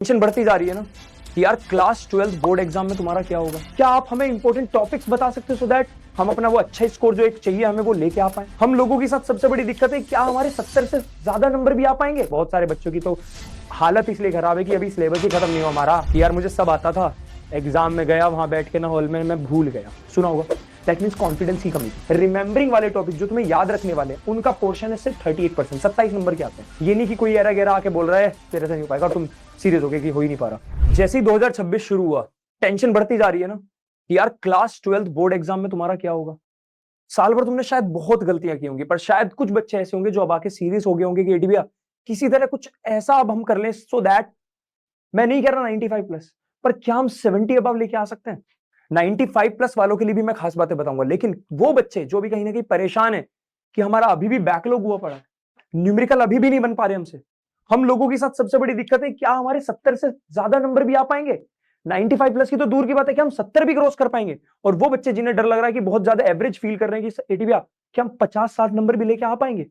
Tension बढ़ती जा रही है ना कि यार क्लास 12 बोर्ड एग्जाम में तुम्हारा क्या होगा। क्या आप हमें इंपॉर्टेंट टॉपिक्स बता सकते हो सो दैट हम अपना वो अच्छा स्कोर जो एक चाहिए हमें वो लेके आ पाए। हम लोगों के साथ सबसे बड़ी दिक्कत है क्या हमारे 70 से ज्यादा नंबर भी आ पाएंगे। बहुत सारे बच्चों की तो हालत इसलिए खराब है कि अभी सिलेबस ही खत्म नहीं हुआ हमारा कि यार मुझे सब आता था, एग्जाम में गया वहां बैठ के ना हॉल में मैं भूल गया। सुना होगा, दैट मीन्स कॉन्फिडेंस की कमी। रिमेंबरिंग वाले टॉपिक जो तुम्हें याद रखने वाले उनका पोर्शन है सिर्फ 38%, 27 नंबर के आते हैं। ये नहीं कि कोई एरा गैरा आके बोल रहा है तेरे से नहीं हो पाएगा, तुम सीरियस हो गए कि हो ही नहीं पा रहा। जैसे ही 2026 शुरू हुआ टेंशन बढ़ती जा रही है ना कि यार क्लास 12 बोर्ड एग्जाम में तुम्हारा क्या होगा। साल भर तुमने शायद बहुत गलतियां की होंगी, पर शायद कुछ बच्चे ऐसे होंगे जो अब आके सीरियस हो गए होंगे कि भैया किसी तरह कुछ ऐसा अब हम कर लें सो दैट, मैं नहीं कह रहा 95 प्लस, पर क्या हम 70 अबव लेके आ सकते हैं। 95 प्लस वालों के लिए भी मैं खास बातें बताऊंगा, लेकिन वो बच्चे जो भी कहीं ना कहीं परेशान है कि हमारा अभी भी बैकलॉग हुआ पड़ा है, न्यूमेरिकल अभी भी नहीं बन पा रहे हमसे। हम लोगों के साथ सबसे बड़ी दिक्कत है क्या हमारे 70 से ज्यादा नंबर भी आ पाएंगे। 95 प्लस की तो दूर की बात है कि हम 70 भी क्रॉस कर पाएंगे। और वो बच्चे जिन्हें डर लग रहा है कि बहुत ज्यादा एवरेज फील कर रहे हैं कि एटी भैया क्या हम 50-60 नंबर भी लेके आ पाएंगे।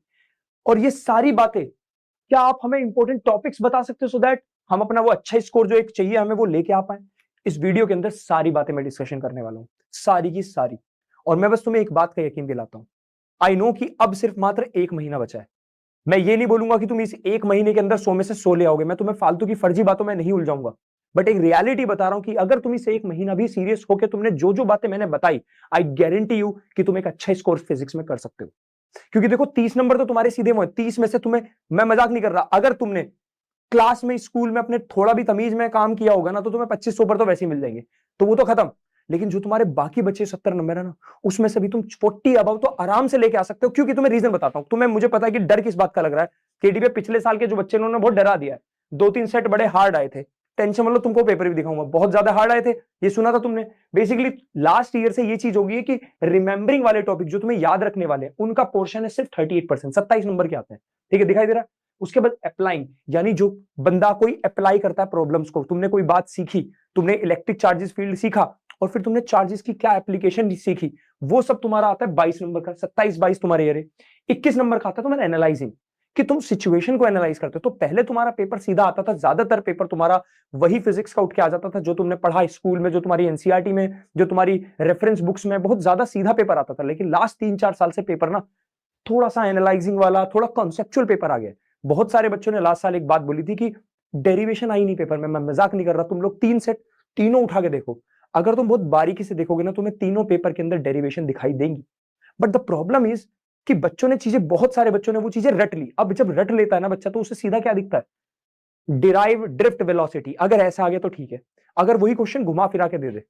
और ये सारी बातें क्या आप हमें इंपॉर्टेंट टॉपिक्स बता सकते हो सो दैट हम अपना वो अच्छा स्कोर जो एक चाहिए हमें वो लेके आ पाए। इस वीडियो के अंदर सारी बातें मैं डिस्कशन करने वाला हूं, सारी की सारी। और मैं बस तुम्हें एक बात का यकीन दिलाता हूं, आई नो कि अब सिर्फ मात्र 1 महीना बचा है। मैं ये नहीं बोलूंगा कि तुम इस 1 महीने के अंदर 100 में से 100 ले आओगे, मैं तुम्हें फालतू की फर्जी बातों में नहीं उलझाऊंगा। बट एक रियलिटी बता रहा हूं कि अगर तुम इस 1 महीना भी सीरियस होकर तुमने जो जो बातें मैंने बताई, आई गारंटी यू कि तुम एक अच्छा स्कोर फिजिक्स में कर सकते हो। क्योंकि देखो 30 नंबर तो तुम्हारे सीधे हुए, 30 में से तुम्हें, मैं मजाक नहीं कर रहा, अगर तुमने क्लास में स्कूल में अपने थोड़ा भी तमीज में काम किया होगा ना तो तुम्हें 2500 पर तो वैसे ही मिल जाएंगे, तो वो तो खत्म। लेकिन जो तुम्हारे बाकी बचे 70 नंबर है ना, उसमें से भी तुम 40 अबव तो आराम से लेके आ सकते हो। क्योंकि तुम्हें रीजन बताता हूं, तुम्हें, मुझे पता है कि डर किस बात का लग रहा है। केडीबी पिछले साल के जो बच्चे उन्होंने बहुत डरा दिया है, 2-3 सेट बड़े हार्ड आए थे। टेंशन मतलब तुमको पेपर भी दिखाऊंगा, बहुत ज्यादा हार्ड आए थे, ये सुना था तुमने। बेसिकली लास्ट ईयर से ये चीज होगी है कि रिमेंबरिंग वाले टॉपिक जो तुम्हें याद रखने वाले उनका पोर्शन है सिर्फ 38%, 27 नंबर के आते हैं। ठीक है, दिखाई दे रहा है। उसके बाद अप्लाइंग, यानी जो बंदा कोई अप्लाई करता है प्रॉब्लम्स को, तुमने कोई बात सीखी, तुमने इलेक्ट्रिक चार्जेस फील्ड सीखा और फिर तुमने चार्जेस की क्या एप्लीकेशन सीखी, वो सब तुम्हारा आता है 22 नंबर का। 27-22 तुम्हारे ये 21 नंबर का आता है तुम्हारा एनालाइजिंग, कि तुम सिचुएशन को एनालाइज करते हो। तो पहले तुम्हारा पेपर सीधा आता था, ज्यादातर पेपर तुम्हारा वही फिजिक्स का उठ के आ जाता था जो तुमने पढ़ा स्कूल में, जो तुम्हारी एनसीईआरटी में, जो तुम्हारी रेफरेंस बुक्स में, बहुत ज्यादा सीधा पेपर आता था। लेकिन लास्ट 3-4 साल से पेपर ना थोड़ा सा एनालाइजिंग वाला, थोड़ा कॉन्सेप्चुअल पेपर आ गया। बहुत सारे बच्चों ने लास्ट साल एक बात बोली थी कि डेरिवेशन आई नहीं पेपर में। मैं मजाक नहीं कर रहा, तुम लोग 3 सेट तीनों उठा के देखो, अगर तुम बहुत बारीकी से देखोगे ना तुम्हें तीनों पेपर के अंदर डेरिवेशन दिखाई देंगी। बट द प्रॉब्लम इज कि बच्चों ने चीजें, बहुत सारे बच्चों ने वो चीजें रट ली। अब जब रट लेता है ना बच्चा तो उसे सीधा क्या दिखता है, डिराइव ड्रिफ्ट वेलोसिटी। अगर ऐसा आ गया तो ठीक है, अगर वही क्वेश्चन घुमा फिरा के दे दे,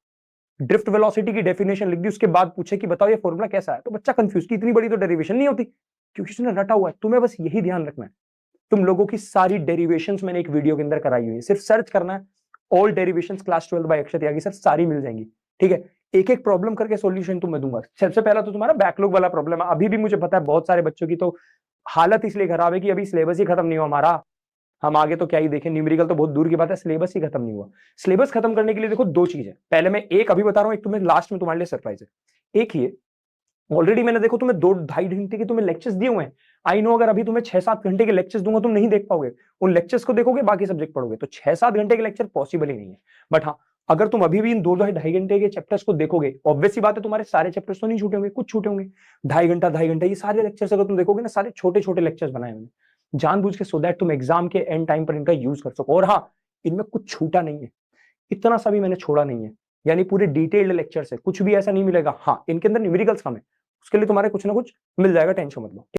ड्रिफ्ट वेलोसिटी की डेफिनेशन लिख दी, उसके बाद पूछे कि बताओ ये फॉर्मूला कैसा है, तो बच्चा कंफ्यूज कि इतनी बड़ी तो डेरिवेशन नहीं होती, क्योंकि उसने रटा हुआ है। तुम्हें बस यही ध्यान रखना है, तुम लोगों की सारी डेरिवेशंस मैंने एक वीडियो के अंदर कराई हुई है, सिर्फ सर्च करना है ऑल डेरिवेशंस क्लास 12 बाय अक्षत त्यागी सर, सारी मिल जाएंगी। ठीक है, एक एक प्रॉब्लम करके सॉल्यूशन तुम्हें दूंगा। सबसे पहला तो तुम्हारा बैकलॉग वाला प्रॉब्लम है। अभी भी मुझे पता है बहुत सारे बच्चों की तो हालत इसलिए खराब है कि अभी सिलेबस ही खत्म नहीं हुआ हमारा। हम आगे तो क्या ही देखें, न्यूमेरिकल तो बहुत दूर की बात है, सिलेबस ही खत्म नहीं हुआ। सिलेबस खत्म करने के लिए देखो दो चीज है, पहले मैं एक अभी बता रहा हूं, एक तुम्हें लास्ट में तुम्हारे लिए सरप्राइज है। एक ही ऑलरेडी मैंने देखो तुम्हें 2-2.5 घंटे के तुम्हें लेक्चर्स दिए हुए हैं। आई नो अगर अभी तुम्हें 6-7 घंटे के लेक्चर्स दूंगा तुम नहीं देख पाओगे, उन लेक्चर्स को देखोगे बाकी सब्जेक्ट पढ़ोगे, तो 6-7 घंटे के लेक्चर पॉसिबल ही नहीं है। बट हाँ, अगर तुम अभी भी इन 2-2.5 घंटे के चैप्टर्स को देखोगे, ऑब्वियस सी बात है तुम्हारे सारे चैप्टर्स तो नहीं छूटे होंगे, कुछ छूटे होंगे। 2.5 घंटा ये सारे लेक्चर्स अगर तुम देखोगे ना, सारे छोटे छोटे लेक्चर्स बनाए हुए जानबूझ के, सो दैट तुम एग्जाम के एंड टाइम पर इनका यूज कर सको। और हाँ, इनमें कुछ छूटा नहीं है, इतना सा भी मैंने छोड़ा नहीं है, यानी पूरे डिटेल्ड लेक्चर्स है, कुछ भी ऐसा नहीं मिलेगा। हाँ, इनके अंदर न्यूमेरिकल्स कम है, उसके लिए तुम्हारे कुछ ना कुछ मिल जाएगा, टेंशन मत लो।